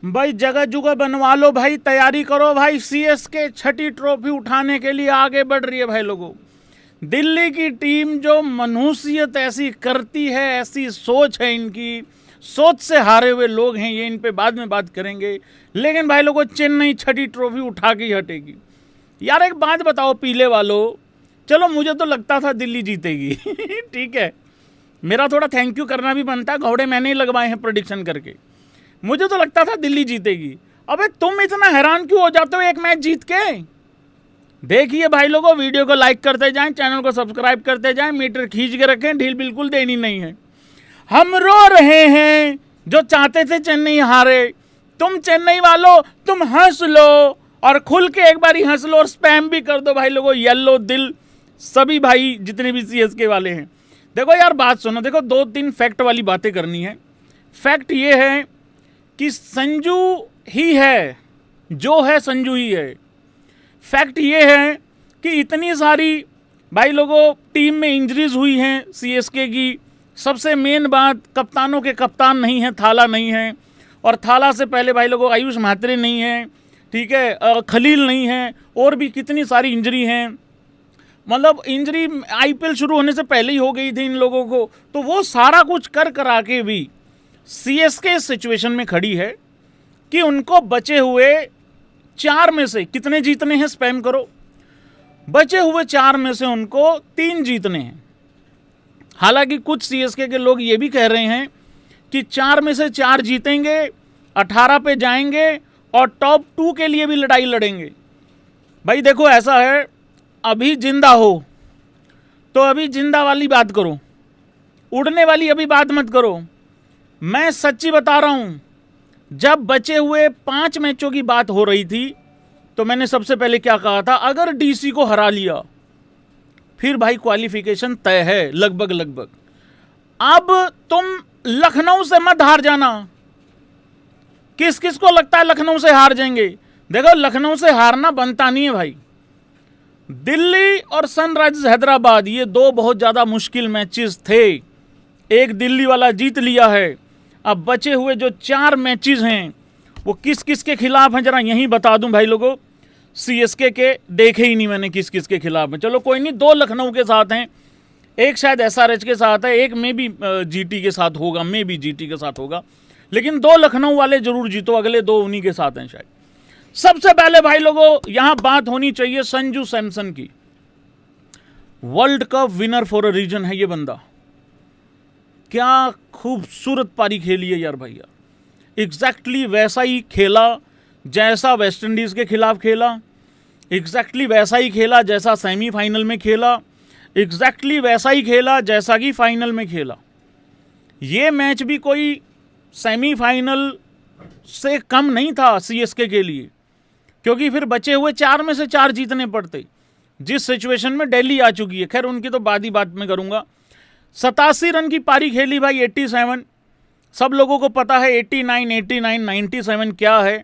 भाई जगह जुगह बनवा लो भाई, तैयारी करो भाई, सीएसके छठी ट्रॉफी उठाने के लिए आगे बढ़ रही है भाई लोगों। दिल्ली की टीम जो मनुष्यत ऐसी करती है, ऐसी सोच है इनकी, सोच से हारे हुए लोग हैं ये, इन पे बाद में बात करेंगे। लेकिन भाई लोगों चेन्नई छठी ट्रॉफी उठा के ही हटेगी। यार एक बात बताओ पीले वालों, चलो मुझे तो लगता था दिल्ली जीतेगी ठीक है, मेरा थोड़ा थैंक यू करना भी बनता है, घोड़े मैंने ही लगवाए हैं प्रेडिक्शन करके। मुझे तो लगता था दिल्ली जीतेगी। अबे तुम इतना हैरान क्यों हो जाते हो एक मैच जीत के? देखिए भाई लोगों, वीडियो को लाइक करते जाएं, चैनल को सब्सक्राइब करते जाएं, मीटर खींच के रखें, ढील बिल्कुल देनी नहीं है। हम रो रहे हैं जो चाहते थे चेन्नई हारे। तुम चेन्नई वालों तुम हंस लो, और खुल के एक बार ही हंस लो, और स्पैम भी कर दो भाई लोगों, येलो दिल सभी भाई जितने भी सीएसके वाले हैं। देखो यार बात सुनो, देखो 2-3 फैक्ट वाली बातें करनी है। फैक्ट ये है कि संजू ही है, जो है संजू ही है। फैक्ट ये है कि इतनी सारी भाई लोगों टीम में इंजरीज हुई हैं सीएसके की। सबसे मेन बात, कप्तानों के कप्तान नहीं है, थाला नहीं है, और थाला से पहले भाई लोगों आयुष म्हात्रे नहीं है, ठीक है, खलील नहीं है, और भी कितनी सारी इंजरी हैं। मतलब इंजरी आईपीएल शुरू होने से पहले ही हो गई थी इन लोगों को। तो वो सारा कुछ कर करा के भी सीएसके इस सिचुएशन में खड़ी है कि उनको बचे हुए 4 में से कितने जीतने हैं, स्पैम करो। बचे हुए 4 में से उनको 3 जीतने हैं। हालांकि कुछ सीएसके के लोग ये भी कह रहे हैं कि 4 में से 4 जीतेंगे, 18 पे जाएंगे, और टॉप 2 के लिए भी लड़ाई लड़ेंगे। भाई देखो ऐसा है, अभी जिंदा हो तो अभी जिंदा वाली बात करो, उड़ने वाली अभी बात मत करो। मैं सच्ची बता रहा हूं, जब बचे हुए 5 मैचों की बात हो रही थी तो मैंने सबसे पहले क्या कहा था, अगर डीसी को हरा लिया फिर भाई क्वालिफिकेशन तय है लगभग लगभग। अब तुम लखनऊ से मत हार जाना। किस किस को लगता है लखनऊ से हार जाएंगे? देखो लखनऊ से हारना बनता नहीं है भाई। दिल्ली और सनराइजर्स हैदराबाद ये 2 बहुत ज़्यादा मुश्किल मैचेस थे, एक दिल्ली वाला जीत लिया है। अब बचे हुए जो 4 मैचेस हैं वो किस किस के खिलाफ हैं, जरा यहीं बता दूं भाई लोगों। सीएसके के देखे ही नहीं मैंने किस किस के खिलाफ हैं। चलो कोई नहीं, 2 लखनऊ के साथ हैं, एक शायद एसआरएच के साथ है, एक में भी जीटी के साथ होगा, में भी जीटी के साथ होगा, लेकिन 2 लखनऊ वाले जरूर जीतो, अगले 2 उन्हीं के साथ हैं शायद। सबसे पहले भाई लोगों यहां बात होनी चाहिए संजू सैमसन की। World cup winner for a reason है ये बंदा। क्या खूबसूरत पारी खेली है यार भैया। एग्जैक्टली वैसा ही खेला जैसा वेस्ट इंडीज के खिलाफ खेला, एग्जैक्टली वैसा ही खेला जैसा सेमीफाइनल में खेला, एग्जैक्टली वैसा ही खेला जैसा कि फाइनल में खेला। ये मैच भी कोई सेमीफाइनल से कम नहीं था सीएसके के लिए, क्योंकि फिर बचे हुए 4 में से 4 जीतने पड़ते, जिस सिचुएशन में दिल्ली आ चुकी है। खैर उनकी तो बाद ही बात में करूंगा। 87 रन की पारी खेली भाई, 87। सब लोगों को पता है 89, 89, 97 क्या है।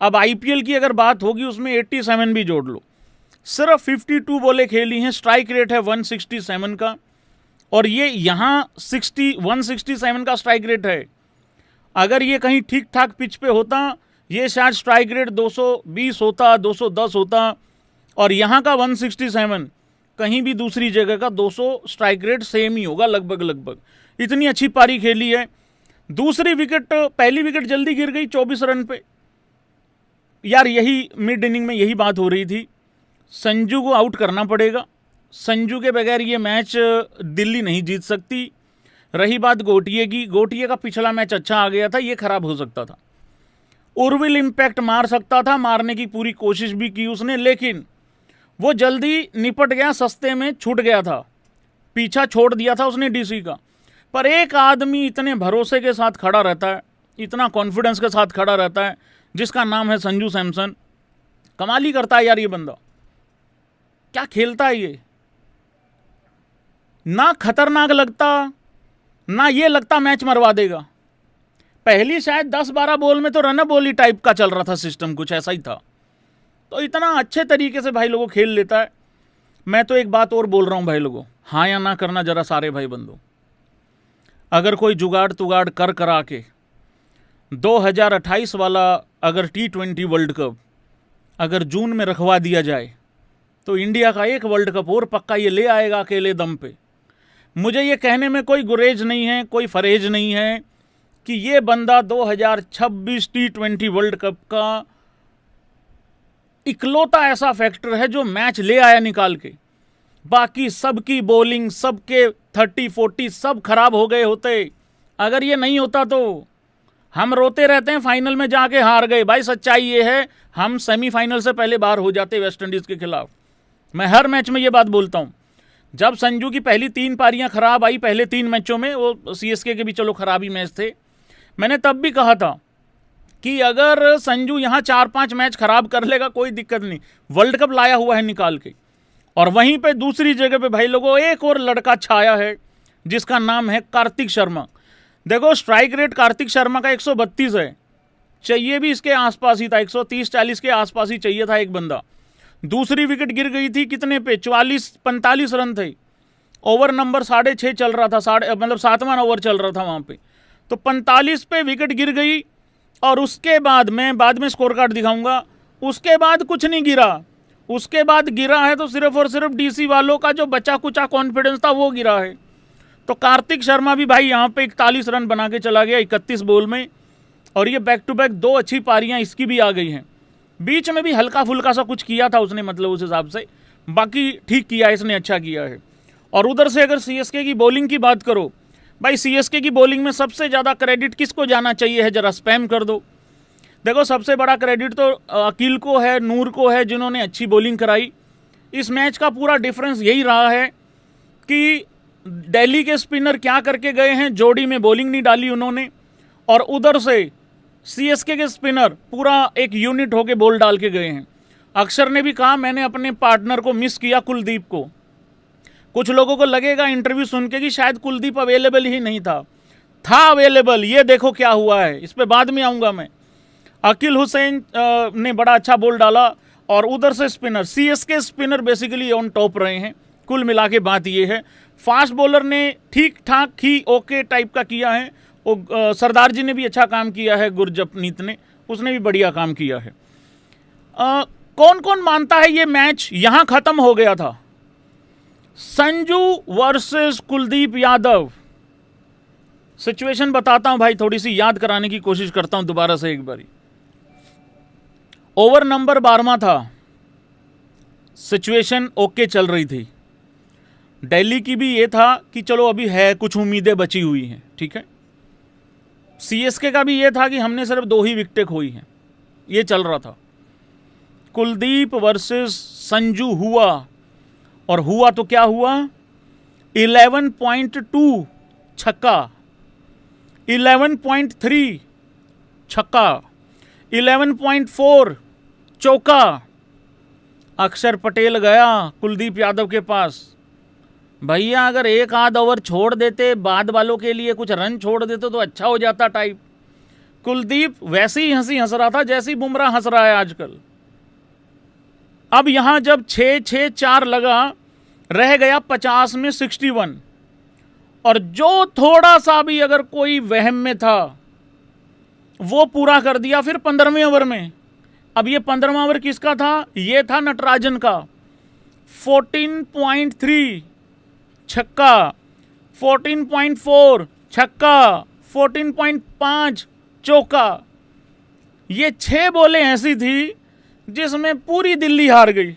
अब आईपीएल की अगर बात होगी उसमें 87 भी जोड़ लो। सिर्फ 52 बॉलें खेली हैं, स्ट्राइक रेट है 167 का, और ये यहाँ 167 का स्ट्राइक रेट है। अगर ये कहीं ठीक ठाक पिच पे होता ये शायद स्ट्राइक रेट 220 होता, 210 होता, और यहाँ का 167, कहीं भी दूसरी जगह का 200 स्ट्राइक रेट सेम ही होगा लगभग लगभग। इतनी अच्छी पारी खेली है। दूसरी विकेट, पहली विकेट जल्दी गिर गई 24 रन पे। यार यही मिड इनिंग में यही बात हो रही थी, संजू को आउट करना पड़ेगा, संजू के बगैर ये मैच दिल्ली नहीं जीत सकती। रही बात गोटिये की, गोटिये का पिछला मैच अच्छा आ गया था, ये खराब हो सकता था। उर्विल इम्पैक्ट मार सकता था, मारने की पूरी कोशिश भी की उसने, लेकिन वो जल्दी निपट गया, सस्ते में छूट गया था, पीछा छोड़ दिया था उसने डीसी का। पर एक आदमी इतने भरोसे के साथ खड़ा रहता है, इतना कॉन्फिडेंस के साथ खड़ा रहता है, जिसका नाम है संजू सैमसन। कमाल ही करता है यार ये बंदा, क्या खेलता है ये। ना खतरनाक लगता, ना ये लगता मैच मरवा देगा। पहली शायद 10-12 बॉल में तो रन बॉली टाइप का चल रहा था सिस्टम, कुछ ऐसा ही था। तो इतना अच्छे तरीके से भाई लोगों खेल लेता है। मैं तो एक बात और बोल रहा हूं भाई लोगों, हाँ या ना करना जरा सारे भाई बंदो। अगर कोई जुगाड़ तुगाड़ कर करा के 2028 वाला अगर T20 वर्ल्ड कप अगर जून में रखवा दिया जाए तो इंडिया का एक वर्ल्ड कप और पक्का ये ले आएगा अकेले दम पे। मुझे ये कहने में कोई गुरेज नहीं है, कोई फरेज नहीं है कि ये बंदा 2026 T20 वर्ल्ड कप का इकलौता ऐसा फैक्टर है जो मैच ले आया निकाल के। बाकी सबकी बॉलिंग, सबके 30-40 सब खराब हो गए होते। अगर ये नहीं होता तो हम रोते रहते हैं फाइनल में जाके हार गए। भाई सच्चाई ये है, हम सेमीफाइनल से पहले बाहर हो जाते वेस्ट इंडीज के खिलाफ। मैं हर मैच में ये बात बोलता हूँ। जब संजू की पहली 3 पारियां खराब आई पहले 3 मैचों में, वो सीएसके के भी चलो खराबी मैच थे, मैंने तब भी कहा था कि अगर संजू यहाँ 4-5 मैच खराब कर लेगा कोई दिक्कत नहीं, वर्ल्ड कप लाया हुआ है निकाल के। और वहीं पे दूसरी जगह पे भाई लोगों एक और लड़का छाया है जिसका नाम है कार्तिक शर्मा। देखो स्ट्राइक रेट कार्तिक शर्मा का 132 है, चाहिए भी इसके आसपास ही था, 130-40 के आसपास ही चाहिए था एक बंदा। दूसरी विकेट गिर गई थी कितने पे, 44-45 रन थे, ओवर नंबर 6.5 चल रहा था, मतलब 7वां ओवर चल रहा था वहाँ पे, तो 45 पे विकेट गिर गई। और उसके बाद मैं बाद में स्कोर कार्ड दिखाऊंगा, उसके बाद कुछ नहीं गिरा। उसके बाद गिरा है तो सिर्फ और सिर्फ डीसी वालों का जो बचा कुचा कॉन्फिडेंस था वो गिरा है। तो कार्तिक शर्मा भी भाई यहाँ पे 41 रन बना के चला गया 31 बॉल में। और ये बैक टू बैक 2 अच्छी पारियाँ इसकी भी आ गई हैं। बीच में भी हल्का फुल्का सा कुछ किया था उसने, मतलब उस हिसाब से, बाकी ठीक किया, इसने अच्छा किया है। और उधर से अगर सीएसके की बॉलिंग की बात करो, भाई सीएसके की बॉलिंग में सबसे ज़्यादा क्रेडिट किसको जाना चाहिए है, ज़रा स्पैम कर दो। देखो सबसे बड़ा क्रेडिट तो अकील को है, नूर को है, जिन्होंने अच्छी बॉलिंग कराई। इस मैच का पूरा डिफरेंस यही रहा है कि दिल्ली के स्पिनर क्या करके गए हैं, जोड़ी में बॉलिंग नहीं डाली उन्होंने, और उधर से सीएसके के स्पिनर पूरा एक यूनिट होके बॉल डाल के गए हैं। अक्षर ने भी कहा मैंने अपने पार्टनर को मिस किया, कुलदीप को। कुछ लोगों को लगेगा इंटरव्यू सुन के कि शायद कुलदीप अवेलेबल ही नहीं था अवेलेबल। ये देखो क्या हुआ है, इस पे बाद में आऊँगा मैं। अकील हुसैन ने बड़ा अच्छा बॉल डाला, और उधर से spinner, CSK spinner basically on top रहे हैं। कुल मिला के बात ये है, फास्ट बॉलर ने ठीक ठाक ही ओके टाइप का किया है। वो सरदार जी ने भी अच्छा काम किया है, गुरजपनीत ने, उसने भी बढ़िया काम किया है। कौन कौन मानता है ये मैच यहाँ खत्म हो गया था? संजू वर्सेस कुलदीप यादव। सिचुएशन बताता हूं भाई, थोड़ी सी याद कराने की कोशिश करता हूं दोबारा से एक बारी। ओवर नंबर 12वां था, सिचुएशन ओके चल रही थी। दिल्ली की भी ये था कि चलो अभी है, कुछ उम्मीदें बची हुई हैं, ठीक है। सीएसके का भी ये था कि हमने सिर्फ 2 ही विकेटें खोई हैं, ये चल रहा था। कुलदीप वर्सेस संजू हुआ, और हुआ तो क्या हुआ, 11.2 छक्का, 11.3 छक्का, 11.4 चौका। अक्षर पटेल गया कुलदीप यादव के पास। भैया अगर एक आध ओवर छोड़ देते, बाद वालों के लिए कुछ रन छोड़ देते तो अच्छा हो जाता टाइप। कुलदीप वैसे ही हंस रहा था जैसे ही बुमराह हंस रहा है आजकल। अब यहां जब 6-6-4 लगा, रह गया 50 में 61, और जो थोड़ा सा भी अगर कोई वहम में था वो पूरा कर दिया फिर 15वें ओवर में। अब ये 15वां ओवर किसका था? ये था नटराजन का। 14.3 छक्का, 14.4 छक्का, 14.5 चौका। ये 6 बॉलें ऐसी थी जिसमें पूरी दिल्ली हार गई।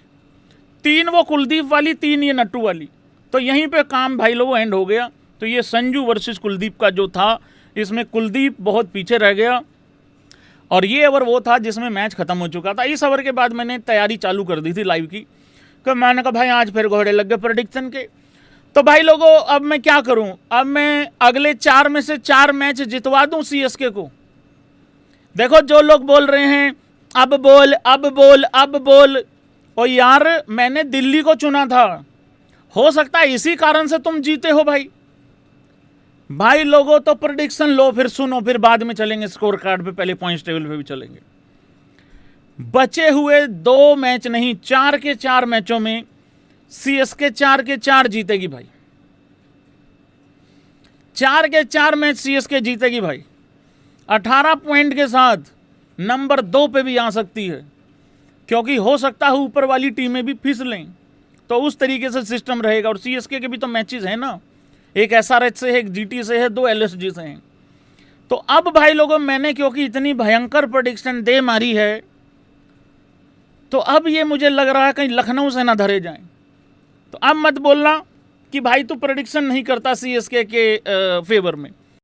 3 वो कुलदीप वाली, 3 ये नट्टू वाली। तो यहीं पे काम भाई लोगों एंड हो गया। तो ये संजू वर्सेस कुलदीप का जो था, इसमें कुलदीप बहुत पीछे रह गया, और ये ओवर वो था जिसमें मैच खत्म हो चुका था। इस ओवर के बाद मैंने तैयारी चालू कर दी थी लाइव की, कि मैंने कहा भाई आज फिर घोड़े लग गए प्रेडिक्शन के। तो भाई लोगों अब मैं क्या करूं, अब मैं अगले 4 में से 4 मैच जितवा दूं सीएसके को। देखो जो लोग बोल रहे हैं अब बोल अब बोल अब बोल, और यार मैंने दिल्ली को चुना था, हो सकता है इसी कारण से तुम जीते हो भाई लोगों। तो प्रेडिक्शन लो, फिर सुनो, फिर बाद में चलेंगे स्कोर कार्ड पे, पहले पॉइंट्स टेबल पे भी चलेंगे। बचे हुए 2 मैच नहीं, 4 के 4 मैचों में सीएसके 4 के 4 जीतेगी भाई। 4 के 4 मैच सीएसके जीतेगी भाई। 18 पॉइंट के साथ नंबर 2 पे भी आ सकती है, क्योंकि हो सकता है ऊपर वाली टीमें भी फिसलें। तो उस तरीके से सिस्टम रहेगा। और सीएसके के भी तो मैचेस हैं ना, एक एसआरएच से है, एक जीटी से है, 2 एलएसजी से हैं। तो अब भाई लोगों, मैंने क्योंकि इतनी भयंकर प्रेडिक्शन दे मारी है, तो अब ये मुझे लग रहा है कहीं लखनऊ से ना धरे जाएं। तो अब मत बोलना कि भाई तू प्रेडिक्शन नहीं करता सीएसके के फेवर में।